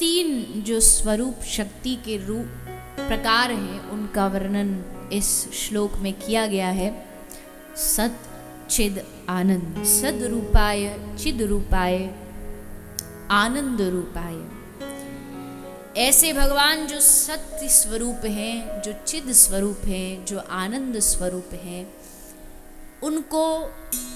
तीन जो स्वरूप शक्ति के रूप प्रकार हैं उनका वर्णन इस श्लोक में किया गया है। सत चिद आनंद, सद रूपाय चिद रूपाय आनंद रूपाय। ऐसे भगवान जो सत्य स्वरूप हैं, जो चिद स्वरूप हैं, जो आनंद स्वरूप हैं, उनको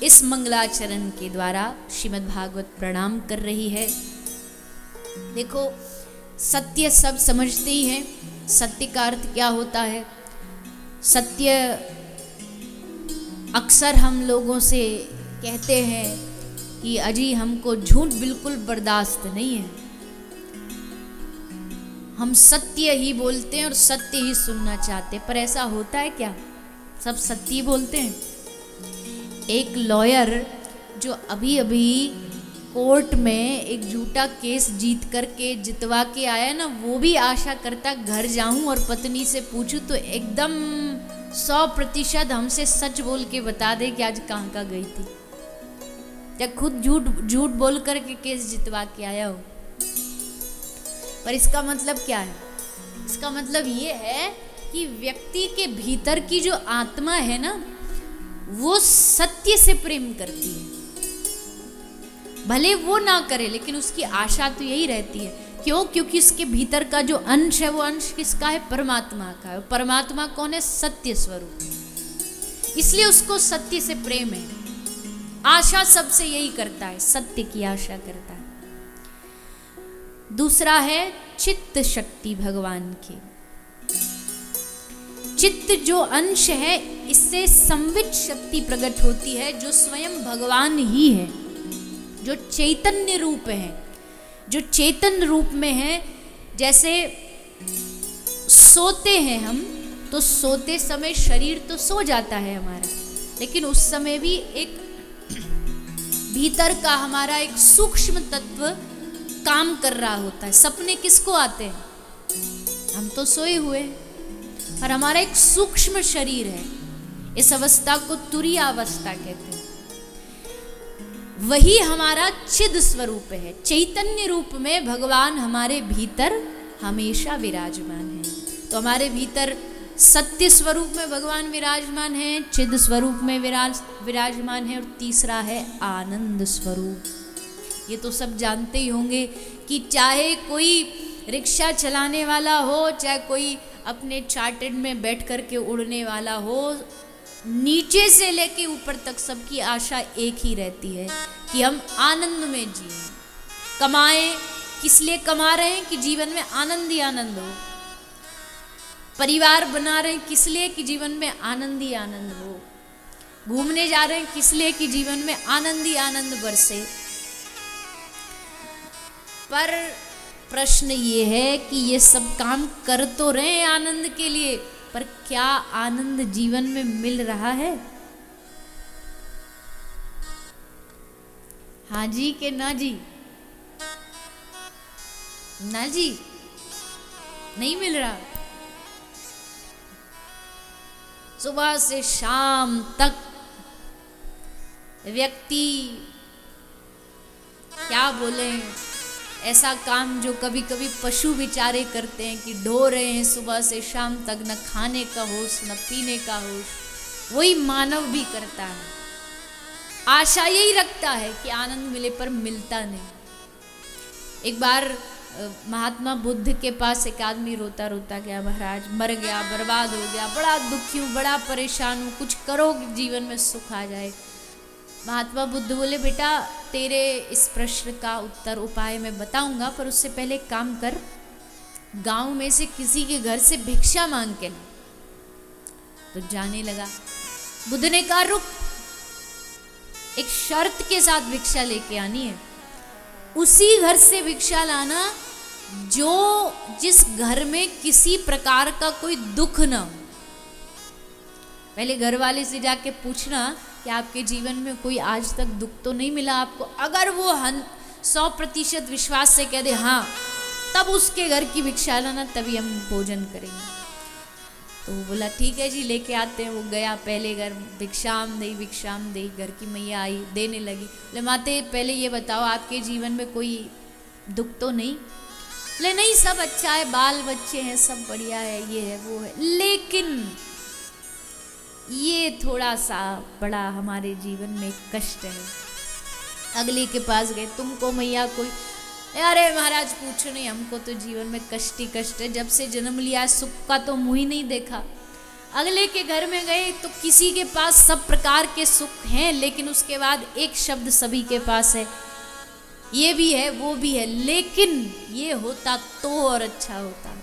इस मंगलाचरण के द्वारा श्रीमद् भागवत प्रणाम कर रही है। देखो, सत्य सब समझते ही हैं। सत्य का अर्थ क्या होता है? सत्य अक्सर हम लोगों से कहते हैं कि अजी हमको झूठ बिल्कुल बर्दाश्त नहीं है, हम सत्य ही बोलते हैं और सत्य ही सुनना चाहते हैं। पर ऐसा होता है क्या? सब सत्य ही बोलते हैं? एक लॉयर जो अभी अभी कोर्ट में एक झूठा केस जीत करके जितवा के आया ना, वो भी आशा करता घर जाऊं और पत्नी से पूछूं तो एकदम 100% हमसे सच बोल के बता दे कि आज कहाँ का गई थी, या खुद झूठ बोल करके केस जितवा के आया हो। पर इसका मतलब क्या है? इसका मतलब ये है कि व्यक्ति के भीतर की जो आत्मा है ना, वो सत्य से प्रेम करती है। भले वो ना करे, लेकिन उसकी आशा तो यही रहती है। क्यों? क्योंकि उसके भीतर का जो अंश है वो अंश किसका है? परमात्मा का है। परमात्मा कौन है? सत्य स्वरूप। इसलिए उसको सत्य से प्रेम है। आशा सबसे यही करता है, सत्य की आशा करता है। दूसरा है चित्त शक्ति भगवान की। चित्त जो अंश है, इससे संवित शक्ति प्रकट होती है, जो स्वयं भगवान ही है, जो चैतन्य रूप है, जो चेतन रूप में है। जैसे सोते हैं हम, तो सोते समय शरीर तो सो जाता है हमारा, लेकिन उस समय भी एक भीतर का हमारा एक सूक्ष्म तत्व काम कर रहा होता है। सपने किसको आते हैं? हम तो सोए हुए हैं, पर हमारा एक सूक्ष्म शरीर है। इस अवस्था को तुरीय अवस्था कहते हैं। वही हमारा चिद स्वरूप है। चैतन्य रूप में भगवान हमारे भीतर हमेशा विराजमान है। तो हमारे भीतर सत्य स्वरूप में भगवान विराजमान है, चिद स्वरूप में विराजमान है, और तीसरा है आनंद स्वरूप। ये तो सब जानते ही होंगे कि चाहे कोई रिक्शा चलाने वाला हो, चाहे कोई अपने चार्टर्ड में बैठ करके उड़ने वाला हो, नीचे से लेके ऊपर तक सबकी आशा एक ही रहती है कि हम आनंद में जिए। कमाएं, किस लिए कमा रहे हैं? कि जीवन में आनंद ही आनंद हो। परिवार बना रहे हैं, किस लिए? कि जीवन में आनंद ही आनंद हो। घूमने जा रहे हैं, किस लिए? कि जीवन में आनंद ही आनंद बरसे। पर प्रश्न ये है कि ये सब काम कर तो रहे हैं आनंद के लिए, पर क्या आनंद जीवन में मिल रहा है? हाँ जी के ना जी? ना जी, नहीं मिल रहा। सुबह से शाम तक व्यक्ति क्या बोले, ऐसा काम जो कभी कभी पशु बेचारे करते हैं कि ढो रहे हैं सुबह से शाम तक, न खाने का होश न पीने का होश, वही मानव भी करता है। आशा यही रखता है कि आनंद मिले, पर मिलता नहीं। एक बार महात्मा बुद्ध के पास एक आदमी रोता रोता गया, महाराज मर गया, बर्बाद हो गया, बड़ा दुखी हूँ, बड़ा परेशान हूँ, कुछ करो जीवन में सुख आ जाए। महात्मा बुद्ध बोले, बेटा तेरे इस प्रश्न का उत्तर उपाय मैं बताऊंगा, पर उससे पहले काम कर, गांव में से किसी के घर से भिक्षा मांग के ला। तो जाने लगा। बुद्ध ने कहा, रुक, एक शर्त के साथ भिक्षा लेके आनी है। उसी घर से भिक्षा लाना जो जिस घर में किसी प्रकार का कोई दुख ना हो। पहले घर वाले से जाके पूछना कि आपके जीवन में कोई आज तक दुख तो नहीं मिला आपको। अगर वो 100% विश्वास से कह दे हाँ, तब उसके घर की भिक्षा लाना, तभी हम भोजन करेंगे। तो वो बोला ठीक है जी, लेके आते हैं। वो गया पहले घर, भिक्षाम दे, घर की मैया आई, देने लगी। बोले माते पहले ये बताओ आपके जीवन में कोई दुख तो नहीं? ले नहीं सब अच्छा है, बाल बच्चे हैं, सब बढ़िया है, ये है वो है, लेकिन ये थोड़ा सा बड़ा हमारे जीवन में कष्ट है। अगले के पास गए, तुमको मैया कोई, अरे महाराज पूछो नहीं, हमको तो जीवन में कष्ट ही कष्ट है, जब से जन्म लिया सुख का तो मुंह ही नहीं देखा। अगले के घर में गए तो किसी के पास सब प्रकार के सुख हैं, लेकिन उसके बाद एक शब्द सभी के पास है, ये भी है वो भी है, लेकिन ये होता तो और अच्छा होता।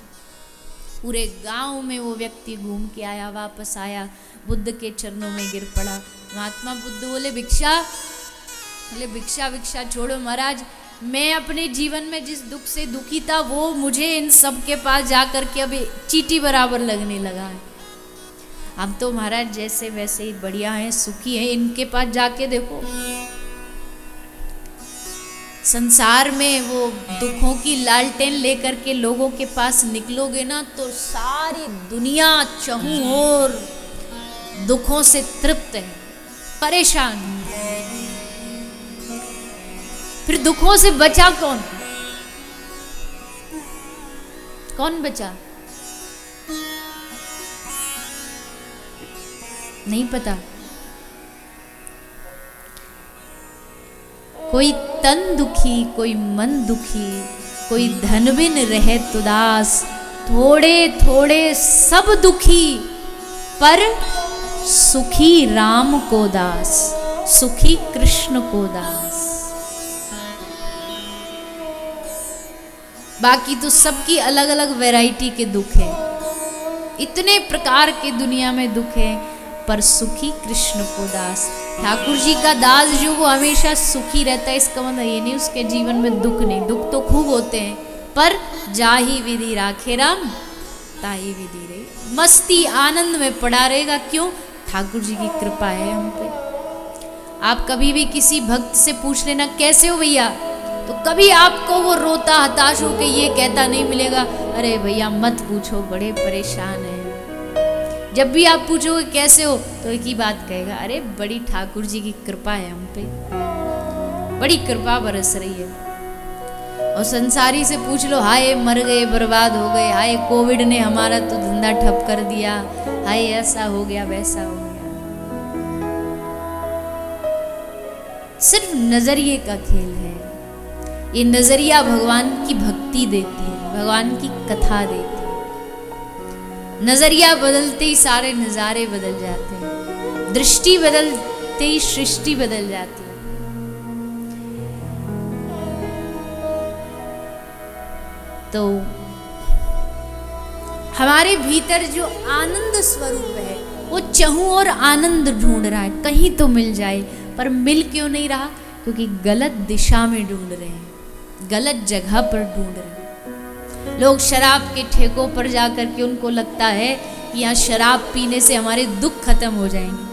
पूरे गांव में वो व्यक्ति घूम के आया, वापस आया, बुद्ध के चरणों में गिर पड़ा। महात्मा बुद्ध बोले भिक्षा, बोले भिक्षा भिक्षा छोड़ो महाराज, मैं अपने जीवन में जिस दुख से दुखी था वो मुझे इन सब के पास जाकर के अभी चींटी बराबर लगने लगा है। अब तो महाराज जैसे वैसे ही बढ़िया हैं, सुखी हैं, इनके पास जाके देखो। संसार में वो दुखों की लालटेन लेकर के लोगों के पास निकलोगे ना तो सारी दुनिया चहुं ओर दुखों से तृप्त है, परेशान। फिर दुखों से बचा कौन? कौन बचा? नहीं पता। कोई तन दुखी, कोई मन दुखी, कोई धन बिन रहे तुदास, थोड़े थोड़े सब दुखी, पर सुखी राम को दास, सुखी कृष्ण को दास। बाकी तो सबकी अलग अलग वैरायटी के दुख है, इतने प्रकार के दुनिया में दुख है, पर सुखी कृष्ण को दास। ठाकुर जी का दास जो वो हमेशा सुखी रहता है, इसका मतलब ये नहीं उसके जीवन में दुख नहीं, दुख तो खूब होते हैं, पर जाही विधि राखे राम ताही विधि रही, मस्ती आनंद में पड़ा रहेगा। क्यों? ठाकुर जी की कृपा है हम पे। आप कभी भी किसी भक्त से पूछ लेना कैसे हो भैया, तो कभी आपको वो रोता हताश होके ये कहता नहीं मिलेगा, अरे भैया मत पूछो बड़े परेशान हैं। जब भी आप पूछोगे कैसे हो तो एक ही बात कहेगा, अरे बड़ी ठाकुर जी की कृपा है हम पे, बड़ी कृपा बरस रही है। और संसारी से पूछ लो, हाय मर गए बर्बाद हो गए, हाय कोविड ने हमारा तो धंधा ठप कर दिया, हाय ऐसा हो गया वैसा हो गया। सिर्फ नजरिए का खेल है। ये नजरिया भगवान की भक्ति देती है, भगवान की कथा देती है। नजरिया बदलते ही सारे नजारे बदल जाते हैं, दृष्टि बदलते ही सृष्टि बदल जाती है। तो हमारे भीतर जो आनंद स्वरूप है वो चहुं और आनंद ढूंढ रहा है, कहीं तो मिल जाए, पर मिल क्यों नहीं रहा? क्योंकि गलत दिशा में ढूंढ रहे हैं, गलत जगह पर ढूंढ रहे हैं। लोग शराब के ठेकों पर जाकर के उनको लगता है कि यहाँ शराब पीने से हमारे दुख खत्म हो जाएंगे।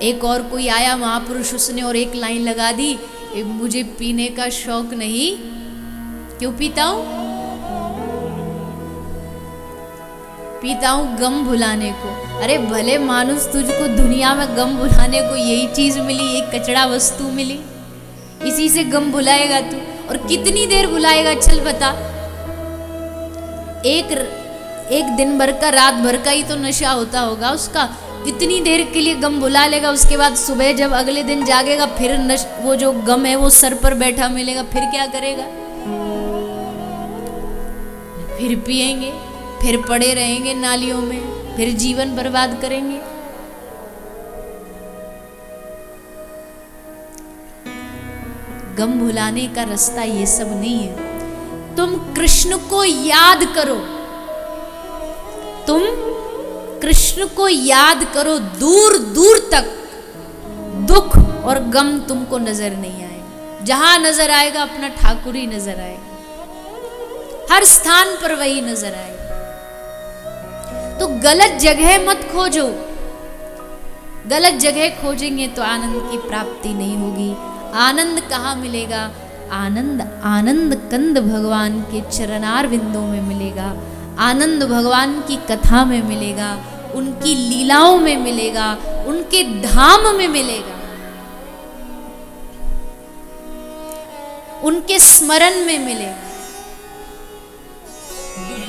एक और कोई आया महापुरुष, उसने और एक लाइन लगा दी, मुझे पीने का शौक नहीं, क्यों पीता हूं? पीता हूं गम भुलाने को। अरे भले मानुस, तुझको दुनिया में गम भुलाने को यही चीज मिली, एक कचड़ा वस्तु मिली, इसी से गम भुलाएगा तू, और कितनी देर भुलाएगा? चल बता। एक दिन भर का, रात भर का ही तो नशा होता होगा उसका, इतनी देर के लिए गम भुला लेगा, उसके बाद सुबह जब अगले दिन जागेगा फिर वो जो गम है वो सर पर बैठा मिलेगा, फिर क्या करेगा? फिर पिएंगे, फिर पड़े रहेंगे नालियों में, फिर जीवन बर्बाद करेंगे। गम भुलाने का रास्ता ये सब नहीं है। तुम कृष्ण को याद करो, तुम कृष्ण को याद करो, दूर दूर तक दुख और गम तुमको नजर नहीं आएगा। जहां नजर आएगा अपना ठाकुर ही नजर आएगा, हर स्थान पर वही नजर आएगा। तो गलत जगह मत खोजो, गलत जगह खोजेंगे तो आनंद की प्राप्ति नहीं होगी। आनंद कहाँ मिलेगा? आनंद आनंद कंद भगवान के चरणार बिंदों में मिलेगा, आनंद भगवान की कथा में मिलेगा, उनकी लीलाओं में मिलेगा, उनके धाम में मिलेगा। उनके स्मरण में मिलेगा।